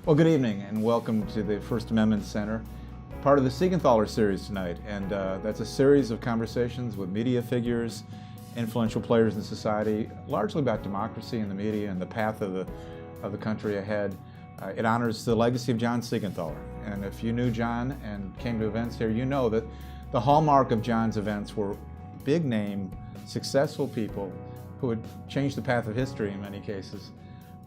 Well, good evening and welcome to the First Amendment Center, part of the Seigenthaler Series tonight. And that's a series of conversations with media figures, influential players in society, largely about democracy and the media and the path of the country ahead. It honors the legacy of John Seigenthaler. And if you knew John and came to events here, you know that the hallmark of John's events were big name, successful people who had changed the path of history in many cases,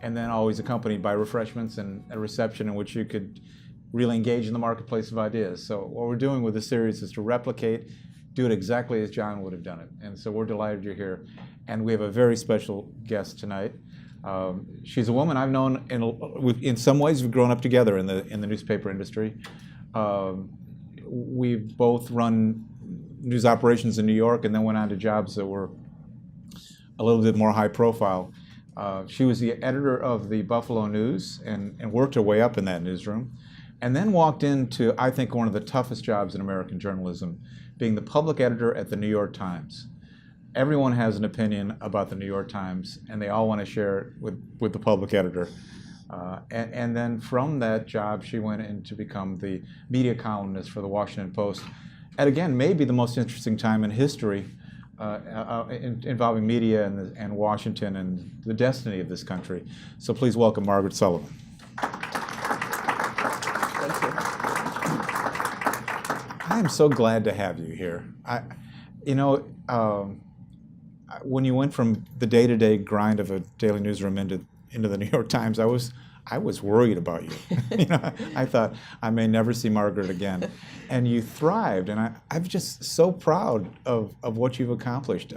and then always accompanied by refreshments and a reception in which you could really engage in the marketplace of ideas. So what we're doing with this series is to replicate, do it exactly as John would have done it. And so we're delighted you're here. And we have a very special guest tonight. She's a woman I've known, in some ways we've grown up together in the newspaper industry. We've both run news operations in New York and then went on to jobs that were a little bit more high profile. She was the editor of the Buffalo News and worked her way up in that newsroom, and then walked into, I think, one of the toughest jobs in American journalism, being the public editor at the New York Times. Everyone has an opinion about the New York Times, and they all want to share it with the public editor. And then from that job, she went in to become the media columnist for the Washington Post, at, again, maybe the most interesting time in history involving media and Washington and the destiny of this country. So please welcome Margaret Sullivan. Thank you. I am so glad to have you here. When you went from the day-to-day grind of a daily newsroom into the New York Times, I was worried about you. I thought I may never see Margaret again, and you thrived, and I'm just so proud of what you've accomplished.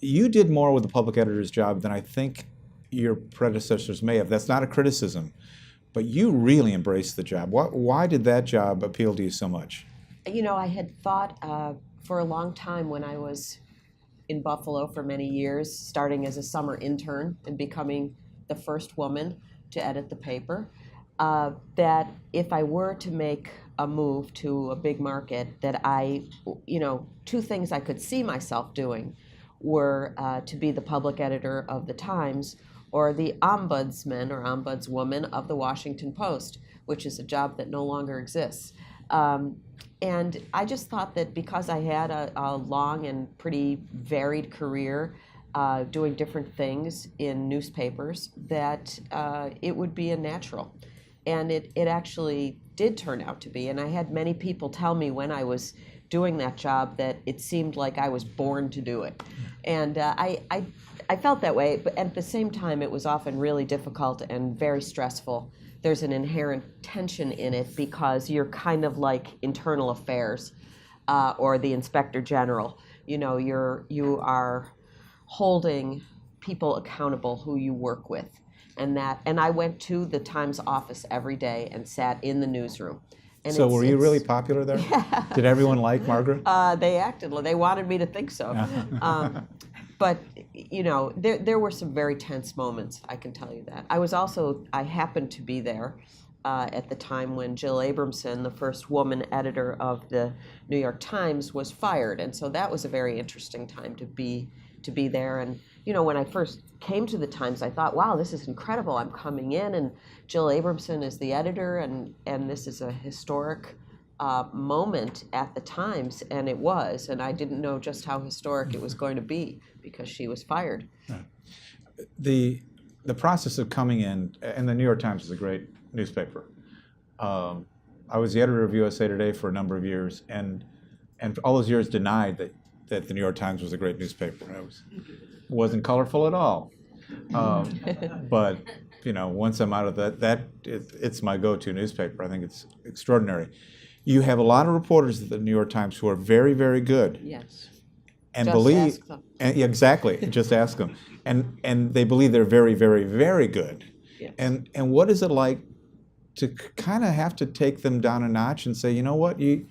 You did more with the public editor's job than I think your predecessors may have. That's not a criticism, but you really embraced the job. Why did that job appeal to you so much? I had thought for a long time, when I was in Buffalo for many years, starting as a summer intern and becoming the first woman to edit the paper, that if I were to make a move to a big market, that two things I could see myself doing were to be the public editor of the Times or the ombudsman or ombudswoman of the Washington Post, which is a job that no longer exists. And I just thought that because I had a long and pretty varied career doing different things in newspapers, that it would be a natural. And it actually did turn out to be. And I had many people tell me when I was doing that job that it seemed like I was born to do it. And I felt that way, but at the same time it was often really difficult and very stressful. There's an inherent tension in it because you're kind of like internal affairs or the inspector general. You are holding people accountable who you work with, and I went to the Times office every day and sat in the newsroom. And so were you really popular there? Yeah. Did everyone like Margaret? They wanted me to think so. But there were some very tense moments, I can tell you that. I happened to be there at the time when Jill Abramson, the first woman editor of the New York Times, was fired, and so that was a very interesting time to be there. And when I first came to the Times, I thought, wow, this is incredible. I'm coming in, and Jill Abramson is the editor, and this is a historic moment at the Times, and it was. And I didn't know just how historic it was going to be because she was fired. The process of coming in, and the New York Times is a great newspaper. I was the editor of USA Today for a number of years, and all those years denied that the New York Times was a great newspaper. It wasn't colorful at all. But once I'm out of it's my go-to newspaper. I think it's extraordinary. You have a lot of reporters at the New York Times who are very, very good. Yes. And just ask them. Exactly. Just ask them. And they believe they're very, very, very good. Yes. And what is it like to kind of have to take them down a notch and say, you know what, you're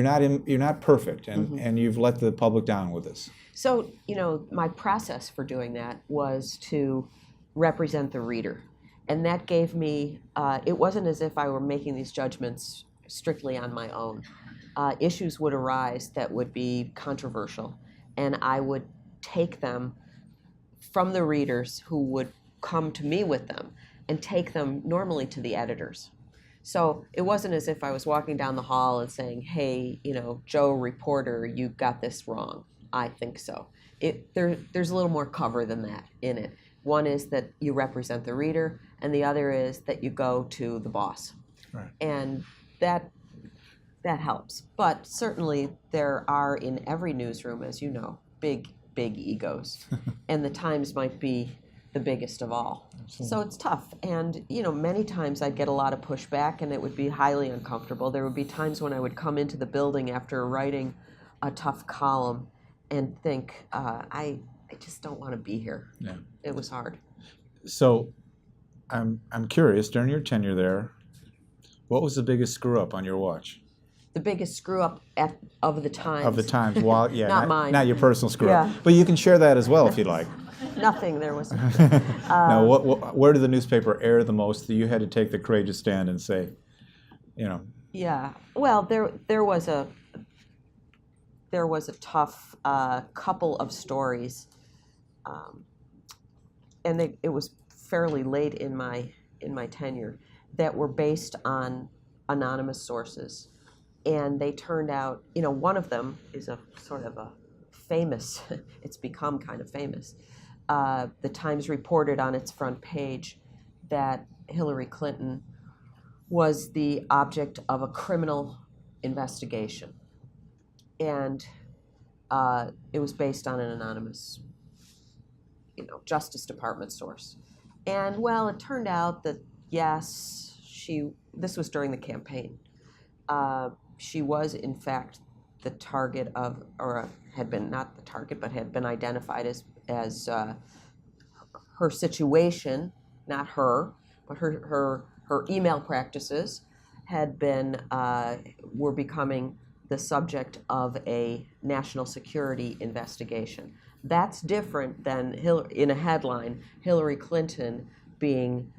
not perfect, and you've let the public down with this? So, my process for doing that was to represent the reader. And that gave me, it wasn't as if I were making these judgments strictly on my own. Issues would arise that would be controversial, and I would take them from the readers who would come to me with them. and take them normally to the editors. So it wasn't as if I was walking down the hall and saying, hey, Joe reporter, you got this wrong. I think so. There's a little more cover than that in it. One is that you represent the reader, and the other is that you go to the boss. Right. And that helps. But certainly there are in every newsroom, as you know, big egos. And the Times might be the biggest of all. Absolutely. So it's tough. And, many times I'd get a lot of pushback and it would be highly uncomfortable. There would be times when I would come into the building after writing a tough column and think, I just don't want to be here. Yeah. It was hard. So I'm curious, during your tenure there, what was the biggest screw up on your watch? The biggest screw up of the Times. Of the Times, well, yeah, not mine. Not your personal screw up. Yeah. But you can share that as well if you'd like. Nothing. There was. Now, where did the newspaper err the most that you had to take the courageous stand and say, Yeah. Well, there was a tough couple of stories, and it was fairly late in my tenure, that were based on anonymous sources. And they turned out, one of them is a sort of a famous, it's become kind of famous. The Times reported on its front page that Hillary Clinton was the object of a criminal investigation. And it was based on an anonymous, Justice Department source. And, well, it turned out that, yes, this was during the campaign. She was, in fact, the target of, or had been not the target, but had been identified as her situation, not her, but her email practices were becoming the subject of a national security investigation. That's different than, in a headline, Hillary Clinton being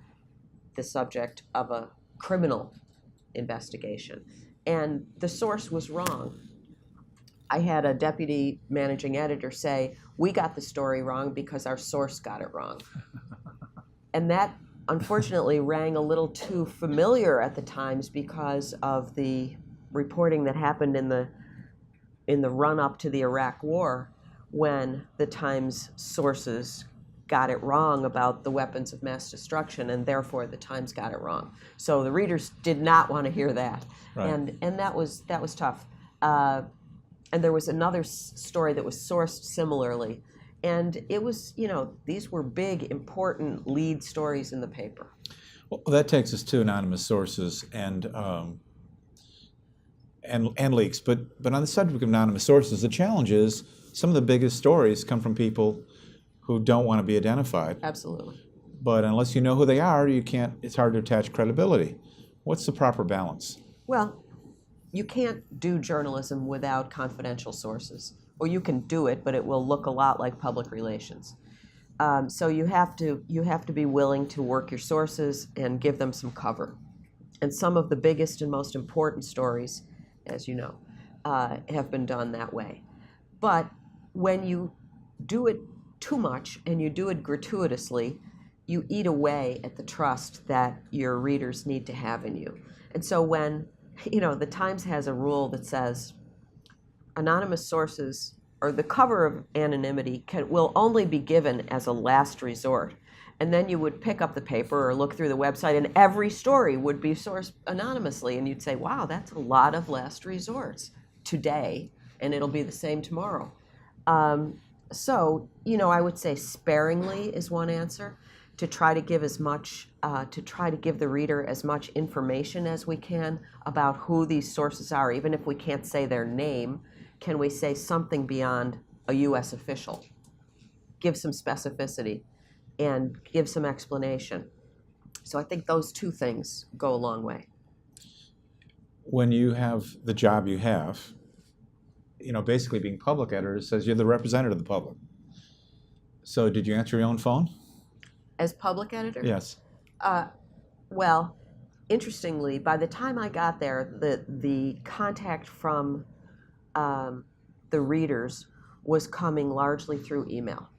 the subject of a criminal investigation. And the source was wrong. I had a deputy managing editor say, we got the story wrong because our source got it wrong. And that, unfortunately, rang a little too familiar at the Times because of the reporting that happened in the run-up to the Iraq War, when the Times sources got it wrong about the weapons of mass destruction, and therefore the Times got it wrong. So the readers did not want to hear that. Right. And that was tough. And there was another story that was sourced similarly. And it was, these were big, important lead stories in the paper. Well, that takes us to anonymous sources and leaks. But on the subject of anonymous sources, the challenge is some of the biggest stories come from people who don't want to be identified. Absolutely. But unless you know who they are, it's hard to attach credibility. What's the proper balance? Well, you can't do journalism without confidential sources. Or you can do it, but it will look a lot like public relations. So you have to be willing to work your sources and give them some cover. And some of the biggest and most important stories, as you know, have been done that way. But when you do it too much and you do it gratuitously, you eat away at the trust that your readers need to have in you. And so when, the Times has a rule that says anonymous sources, or the cover of anonymity, will only be given as a last resort. And then you would pick up the paper or look through the website, and every story would be sourced anonymously. And you'd say, wow, that's a lot of last resorts today, and it'll be the same tomorrow. So, I would say sparingly is one answer, to try to give the reader as much information as we can about who these sources are. Even if we can't say their name, can we say something beyond a U.S. official? Give some specificity and give some explanation. So I think those two things go a long way. When you have the job you have, basically being public editor says you're the representative of the public. So did you answer your own phone? As public editor? Yes. Well, interestingly, by the time I got there, the contact from the readers was coming largely through email.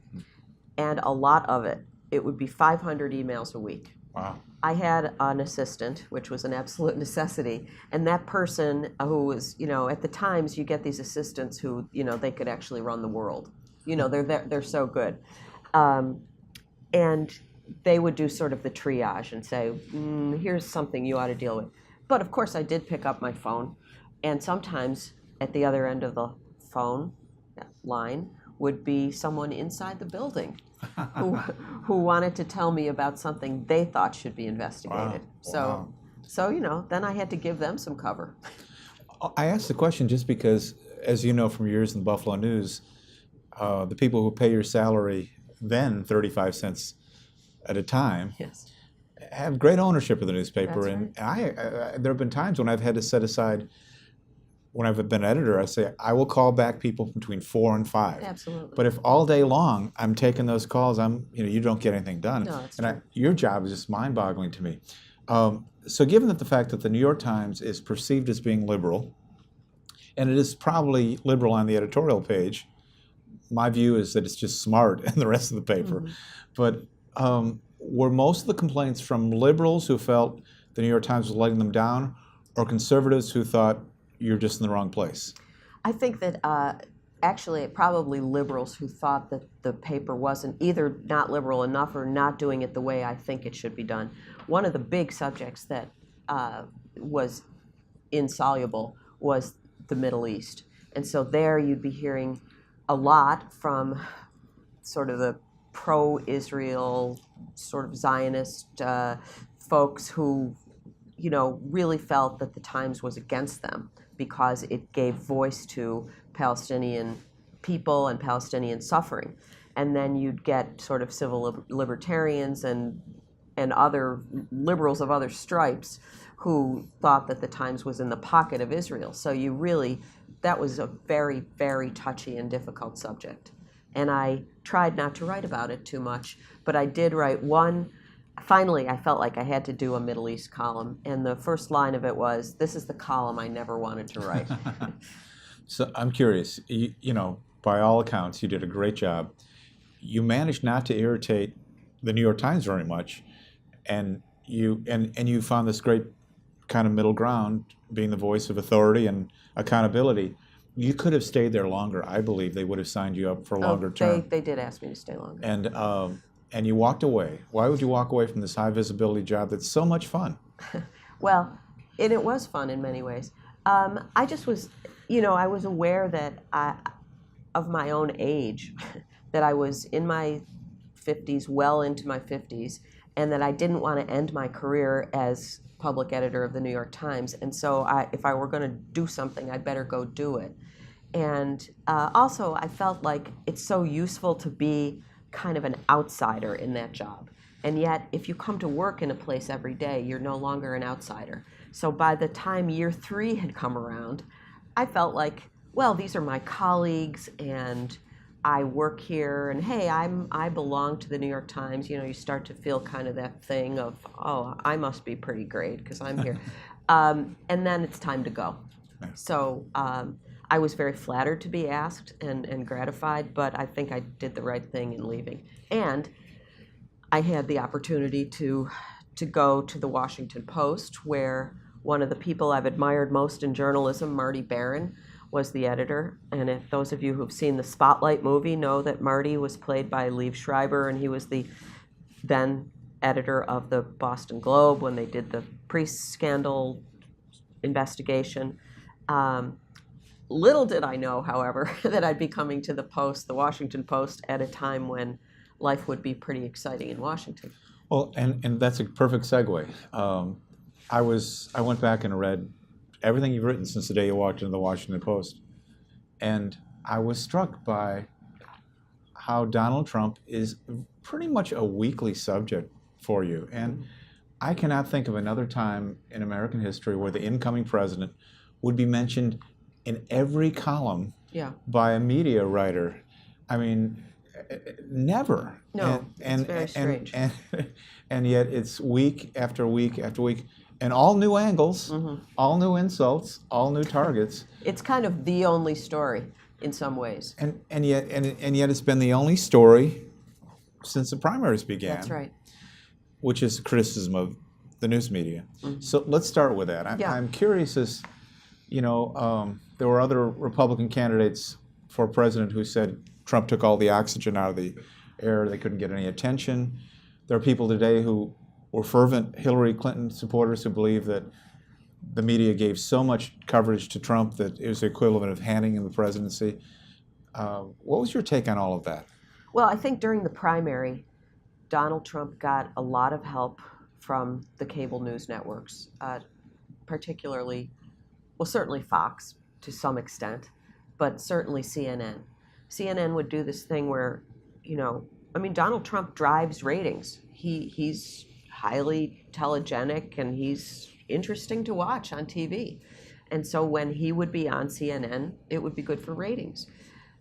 And a lot of it would be 500 emails a week. Wow. I had an assistant, which was an absolute necessity, and that person who was, at the Times, you get these assistants who, they could actually run the world. They're so good, and they would do sort of the triage and say, "Here's something you ought to deal with." But of course, I did pick up my phone, and sometimes at the other end of the phone line would be someone inside the building who wanted to tell me about something they thought should be investigated. Wow. So then I had to give them some cover. I asked the question just because, as you know from years in the Buffalo News, the people who pay your salary then 35 cents at a time Yes. have great ownership of the newspaper. That's And there have been times when I've had to set aside, when I've been editor, I say, I will call back people between 4 and 5. Absolutely. But if all day long I'm taking those calls, you don't get anything done. No, that's and true. Your job is just mind-boggling to me. So given that the fact that the New York Times is perceived as being liberal, and it is probably liberal on the editorial page, my view is that it's just smart in the rest of the paper. Mm-hmm. But were most of the complaints from liberals who felt the New York Times was letting them down, or conservatives who thought you're just in the wrong place? I think that actually probably liberals who thought that the paper wasn't either not liberal enough or not doing it the way I think it should be done. One of the big subjects that was insoluble was the Middle East. And so there you'd be hearing a lot from sort of the pro-Israel, sort of Zionist folks who, really felt that the Times was against them because it gave voice to Palestinian people and Palestinian suffering. And then you'd get sort of civil libertarians and other liberals of other stripes who thought that the Times was in the pocket of Israel. So that was a very, very touchy and difficult subject. And I tried not to write about it too much, but I did write one. Finally, I felt like I had to do a Middle East column, and the first line of it was, "This is the column I never wanted to write." So I'm curious, by all accounts, you did a great job. You managed not to irritate the New York Times very much, and you found this great kind of middle ground, being the voice of authority and accountability. You could have stayed there longer. I believe they would have signed you up for a longer term. They did ask me to stay longer. And you walked away. Why would you walk away from this high visibility job that's so much fun? Well, and it was fun in many ways. I just was, I was aware that of my own age, that I was in my 50s, well into my 50s, and that I didn't want to end my career as public editor of the New York Times. And so if I were going to do something, I'd better go do it. And also, I felt like it's so useful to be kind of an outsider in that job. And yet, if you come to work in a place every day, you're no longer an outsider. So by the time year 3 had come around, I felt like, well, these are my colleagues, and I work here, and hey, I belong to the New York Times. You start to feel kind of that thing of, oh, I must be pretty great because I'm here. And then it's time to go. So I was very flattered to be asked and gratified, but I think I did the right thing in leaving. And I had the opportunity to go to the Washington Post, where one of the people I've admired most in journalism, Marty Barron, was the editor. And if those of you who've seen the Spotlight movie know that Marty was played by Liev Schreiber, and he was the then editor of the Boston Globe when they did the pre-scandal investigation. Little did I know, however, that I'd be coming to the Washington Post, at a time when life would be pretty exciting in Washington. Well, and that's a perfect segue. I went back and read everything you've written since the day you walked into the Washington Post, and I was struck by how Donald Trump is pretty much a weekly subject for you. And I cannot think of another time in American history where the incoming president would be mentioned in every column by a media writer. I mean, never. No, it's very strange. And yet it's week after week after week, and all new angles, all new insults, all new targets. It's kind of the only story in some ways. And yet it's been the only story since the primaries began. That's right. which is criticism of the news media. Mm-hmm. So let's start with that. I'm curious as, there were other Republican candidates for president who said Trump took all the oxygen out of the air, they couldn't get any attention. There are people today who were fervent Hillary Clinton supporters who believe that the media gave so much coverage to Trump that it was the equivalent of handing him the presidency. What was your take on all of that? Well, I think during the primary, Donald Trump got a lot of help from the cable news networks, particularly, well, certainly Fox to some extent, but certainly CNN. CNN would do this thing where, Donald Trump drives ratings. He's highly telegenic and he's interesting to watch on TV. And so when he would be on CNN, it would be good for ratings.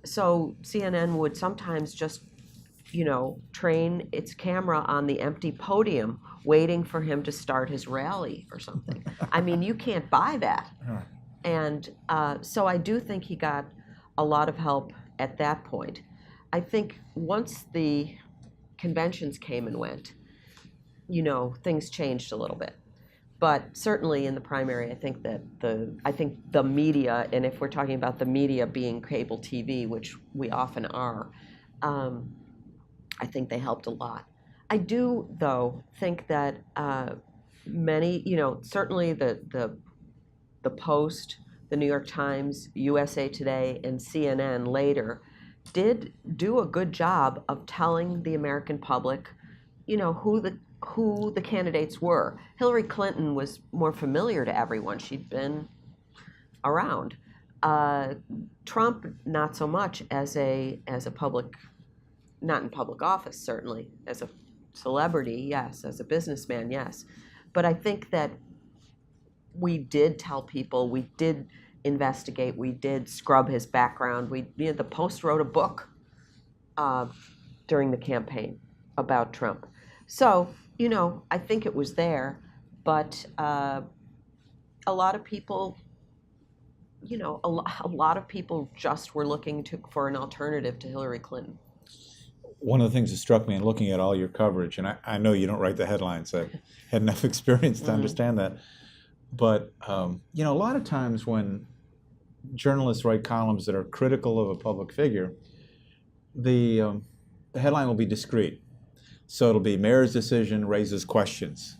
So CNN would sometimes just, train its camera on the empty podium, waiting for him to start his rally or something. You can't buy that. And so I do think he got a lot of help at that point. I think once the conventions came and went, things changed a little bit. But certainly in the primary, I think that the media, and if we're talking about the media being cable TV, which we often are, I think they helped a lot. I do, though, think that many, certainly the Post, the New York Times, USA Today, and CNN later did do a good job of telling the American public, who the candidates were. Hillary Clinton was more familiar to everyone. She'd been around. Trump, not so much as a public, not in public office, certainly. As a celebrity, yes. As a businessman, yes. But I think that we did tell people, we did investigate, we did scrub his background. The Post wrote a book during the campaign about Trump. So, I think it was there, but a lot of people, a lot of people just were looking for an alternative to Hillary Clinton. One of the things that struck me in looking at all your coverage, and I know you don't write the headlines, I had enough experience to understand that, but, a lot of times when journalists write columns that are critical of a public figure, the headline will be discreet. So it'll be mayor's decision raises questions.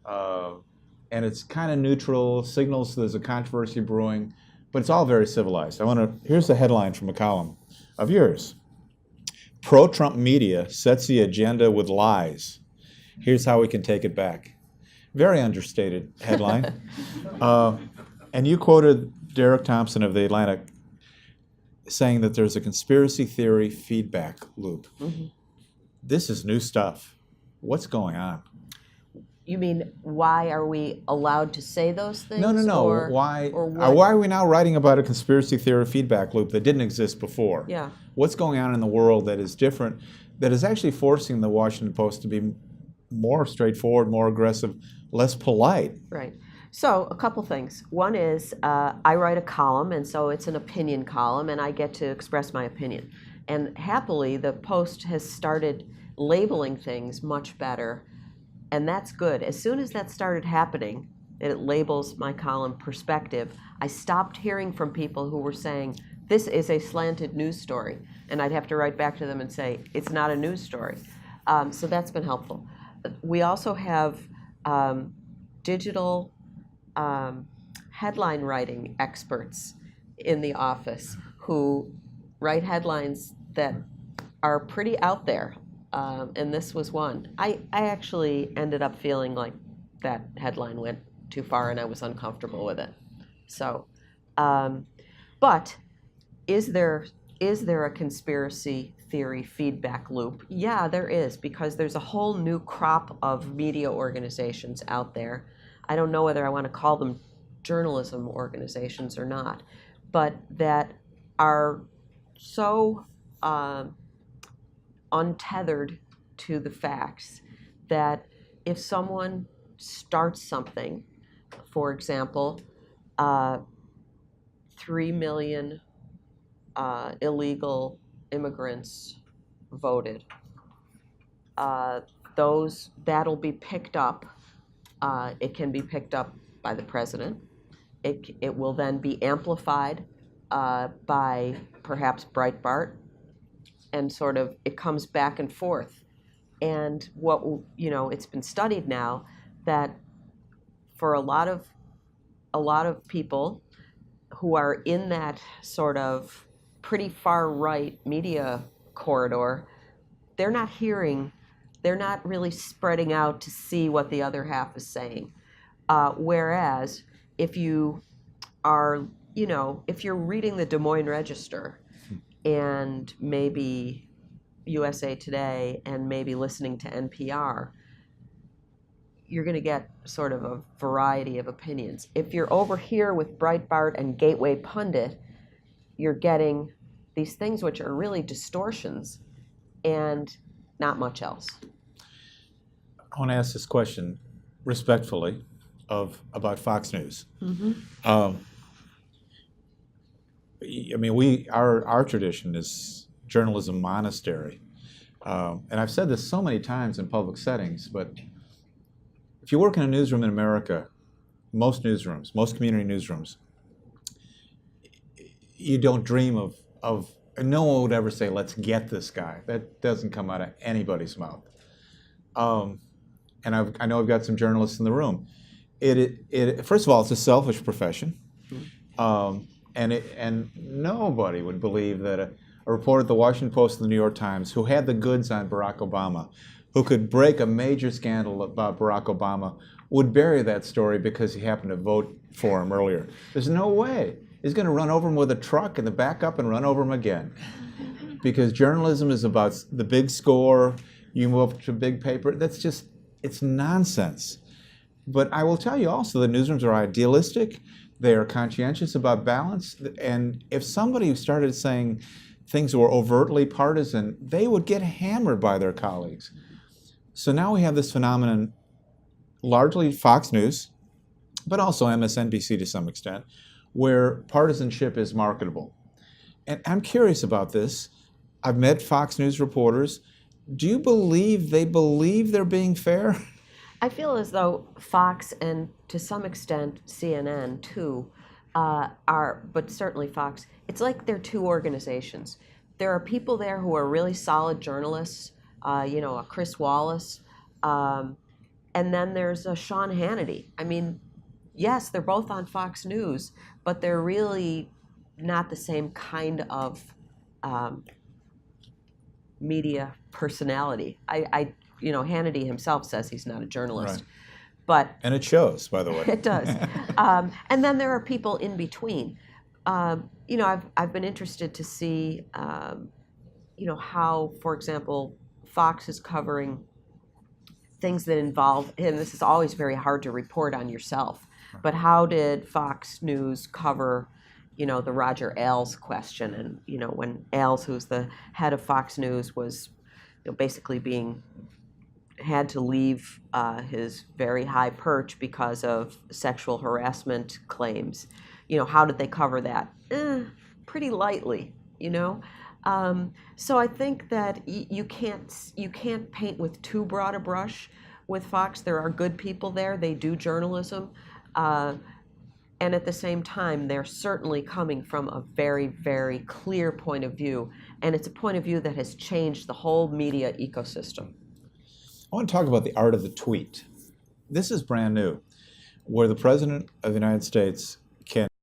And it's kind of neutral, signals there's a controversy brewing, but it's all very civilized. Here's the headline from a column of yours. Pro-Trump media sets the agenda with lies. Here's how we can take it back. Very understated headline. And you quoted Derek Thompson of The Atlantic saying that there's a conspiracy theory feedback loop. Mm-hmm. This is new stuff. What's going on? You mean, why are we allowed to say those things? No. Why are we now writing about a conspiracy theory feedback loop that didn't exist before? Yeah. What's going on in the world that is different, that is actually forcing the Washington Post to be more straightforward, more aggressive, less polite? Right. So a couple things. One is I write a column, and so it's an opinion column, and I get to express my opinion. And happily, the Post has started labeling things much better, and that's good. As soon as that started happening, and it labels my column perspective, I stopped hearing from people who were saying, this is a slanted news story. And I'd have to write back to them and say, it's not a news story. So that's been helpful. We also have digital headline writing experts in the office who write headlines that are pretty out there. And this was one. I actually ended up feeling like that headline went too far and I was uncomfortable with it. So, but is there a conspiracy theory feedback loop? Yeah, there is, because there's a whole new crop of media organizations out there. I don't know whether I want to call them journalism organizations or not, but that are so untethered to the facts that if someone starts something, for example, 3 million illegal immigrants voted. that'll be picked up. It can be picked up by the president. It will then be amplified by perhaps Breitbart, and sort of it comes back and forth. And what it's been studied now that for a lot of people who are in that sort of pretty far right media corridor, they're not really spreading out to see what the other half is saying. Whereas if you are, if you're reading the Des Moines Register and maybe USA Today and maybe listening to NPR, you're going to get sort of a variety of opinions. If you're over here with Breitbart and Gateway Pundit, you're getting these things which are really distortions and not much else. I want to ask this question respectfully about Fox News. Mm-hmm. I mean, our tradition is journalism monastery, and I've said this so many times in public settings, but if you work in a newsroom in America, most newsrooms, most community newsrooms, you don't dream of no one would ever say, let's get this guy. That doesn't come out of anybody's mouth. And I know I've got some journalists in the room. First of all, it's a selfish profession. And nobody would believe that a reporter at the Washington Post and the New York Times who had the goods on Barack Obama, who could break a major scandal about Barack Obama, would bury that story because he happened to vote for him earlier. There's no way. He's going to run over him with a truck and then back up and run over him again. Because journalism is about the big score, you move up to a big paper. It's nonsense. But I will tell you also that newsrooms are idealistic. They are conscientious about balance. And if somebody started saying things were overtly partisan, they would get hammered by their colleagues. So now we have this phenomenon, largely Fox News, but also MSNBC to some extent, where partisanship is marketable. And I'm curious about this. I've met Fox News reporters. Do you believe they believe they're being fair? I feel as though Fox and to some extent CNN too but certainly Fox, it's like they're two organizations. There are people there who are really solid journalists, a Chris Wallace, and then there's a Sean Hannity. I mean, yes, they're both on Fox News, but they're really not the same kind of media personality. Hannity himself says he's not a journalist. Right. And it shows, by the way. It does. And then there are people in between. I've been interested to see, how, for example, Fox is covering things that involve, and this is always very hard to report on yourself, but how did Fox News cover, the Roger Ailes question? And, when Ailes, who's the head of Fox News, was basically had to leave his very high perch because of sexual harassment claims. How did they cover that? Pretty lightly, So I think that you can't paint with too broad a brush with Fox. There are good people there. They do journalism. And at the same time, they're certainly coming from a very, very clear point of view. And it's a point of view that has changed the whole media ecosystem. I want to talk about the art of the tweet. This is brand new, where the President of the United States can